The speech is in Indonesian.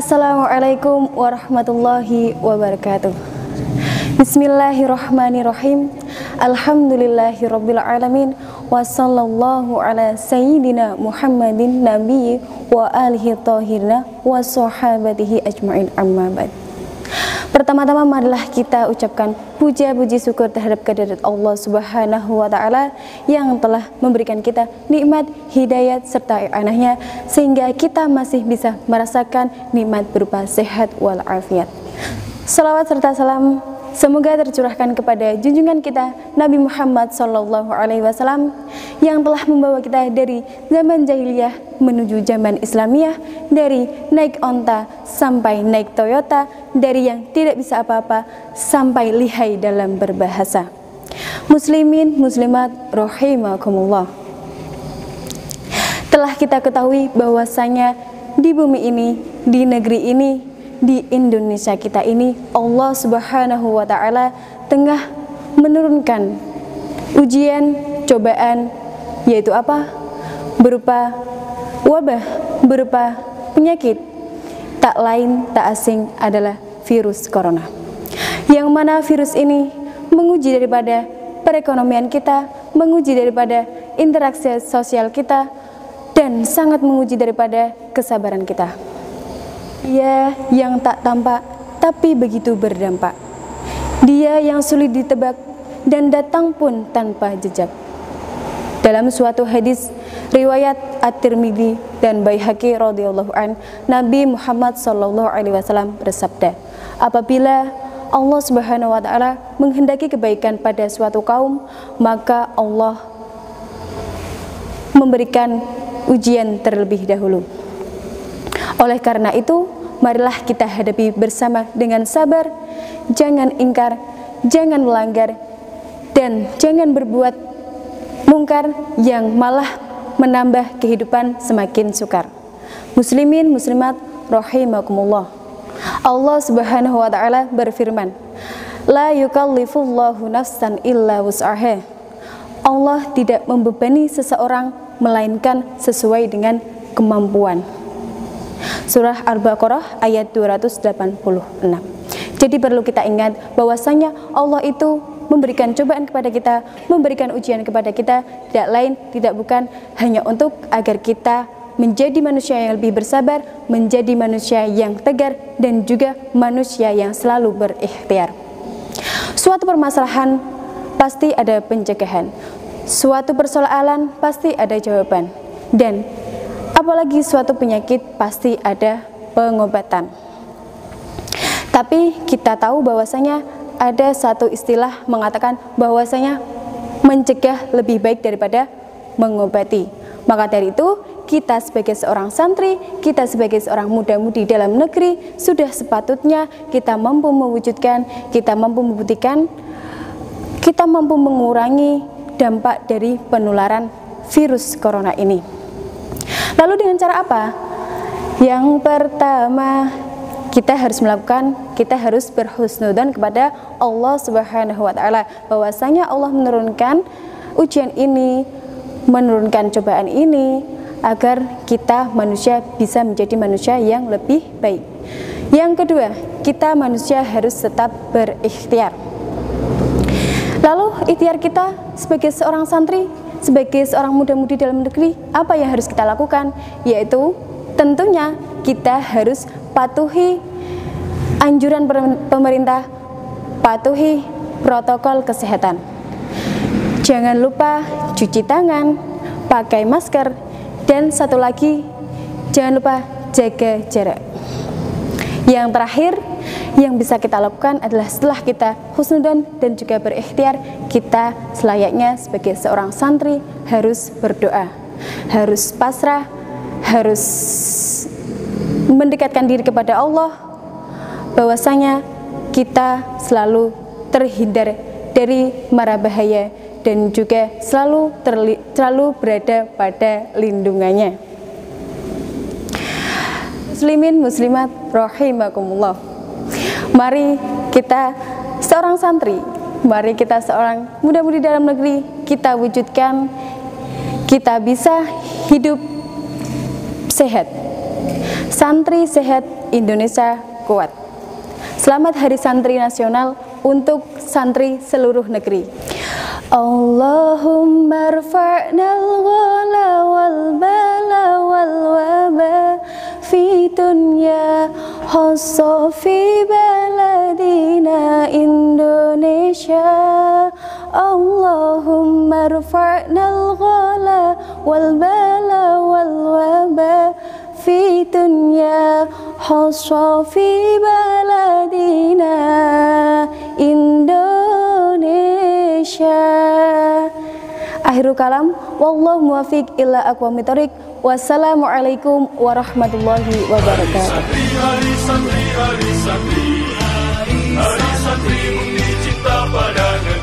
Assalamualaikum warahmatullahi wabarakatuh. Bismillahirrahmanirrahim. Alhamdulillahirabbil alamin wa sallallahu ala sayyidina Muhammadin nabiyyi wa alihi thahirina wa sahabatihi ajmain, amma ba'd. Pertama-tama marilah kita ucapkan puja-puji syukur terhadap kehadirat Allah Subhanahu wa taala yang telah memberikan kita nikmat hidayat serta i'anahnya sehingga kita masih bisa merasakan nikmat berupa sehat wal afiat. Salawat serta salam semoga tercurahkan kepada junjungan kita Nabi Muhammad SAW yang telah membawa kita dari zaman jahiliyah menuju zaman Islamiyah, dari naik onta sampai naik Toyota, dari yang tidak bisa apa-apa sampai lihai dalam berbahasa. Muslimin, muslimat, rahimakumullah. Telah kita ketahui bahwasanya di bumi ini, di negeri ini, di Indonesia kita ini, Allah Subhanahu wa taala tengah menurunkan ujian, cobaan, yaitu apa? Berupa wabah, berupa penyakit. Tak lain, tak asing adalah virus corona. Yang mana virus ini menguji daripada perekonomian kita, menguji daripada interaksi sosial kita, dan sangat menguji daripada kesabaran kita. Dia yang tak tampak tapi begitu berdampak. Dia yang sulit ditebak dan datang pun tanpa jejak. Dalam suatu hadis riwayat At-Tirmidzi dan Baihaqi radhiyallahu an, Nabi Muhammad sallallahu alaihi wasallam bersabda, apabila Allah Subhanahu wa taala menghendaki kebaikan pada suatu kaum, maka Allah memberikan ujian terlebih dahulu. Oleh karena itu, marilah kita hadapi bersama dengan sabar, jangan ingkar, jangan melanggar, dan jangan berbuat mungkar yang malah menambah kehidupan semakin sukar. Muslimin, muslimat, rahimakumullah. Allah Subhanahu wa taala berfirman, la yukallifullahu nafsan illa wus'aha. Allah tidak membebani seseorang melainkan sesuai dengan kemampuan. Surah Al-Baqarah ayat 286. Jadi perlu kita ingat bahwasanya Allah itu memberikan cobaan kepada kita, memberikan ujian kepada kita, tidak lain, tidak bukan, hanya untuk agar kita menjadi manusia yang lebih bersabar, menjadi manusia yang tegar, dan juga manusia yang selalu berikhtiar. Suatu permasalahan pasti ada pencegahan, suatu persoalan pasti ada jawaban, dan apalagi suatu penyakit pasti ada pengobatan. Tapi kita tahu bahwasanya ada satu istilah mengatakan bahwasanya mencegah lebih baik daripada mengobati. Maka dari itu, kita sebagai seorang santri, kita sebagai seorang muda-mudi dalam negeri, sudah sepatutnya kita mampu mewujudkan, kita mampu membuktikan, kita mampu mengurangi dampak dari penularan virus corona ini. Lalu dengan cara apa? Yang pertama, kita harus berhusnudzon kepada Allah Subhanahu wa taala, bahwasanya Allah menurunkan ujian ini, menurunkan cobaan ini agar kita manusia bisa menjadi manusia yang lebih baik. Yang kedua, kita manusia harus tetap berikhtiar. Lalu ikhtiar kita sebagai seorang santri, sebagai seorang muda-mudi dalam negeri, apa yang harus kita lakukan? Yaitu tentunya kita harus patuhi anjuran pemerintah, patuhi protokol kesehatan. Jangan lupa cuci tangan, pakai masker, dan satu lagi, jangan lupa jaga jarak. Yang terakhir yang bisa kita lakukan adalah setelah kita husnudzon dan juga berikhtiar, kita selayaknya sebagai seorang santri harus berdoa, harus pasrah, harus mendekatkan diri kepada Allah, bahwasanya kita selalu terhindar dari mara bahaya dan juga selalu berada pada lindungannya. Muslimin, muslimat, rahimakumullah. Mari kita seorang santri, mari kita seorang muda-mudi dalam negeri, kita wujudkan, kita bisa hidup sehat, Santri sehat, Indonesia kuat. Selamat Hari Santri Nasional untuk santri seluruh negeri. Allahumma rfa'nal ghala wal bala wal waba fi dunya khassa fi baladina Indonesia. Allahumma rfa'nal ghala wal bala wal waba fi dunya khassa fi baladina Indonesia. Akhirul kalam, wallahu muwaffiq ila aqwamit thoriq. Wassalamualaikum warahmatullahi wabarakatuh. Hari santri, hari santri, hari santri, hari santri, bukti cinta pada negeri.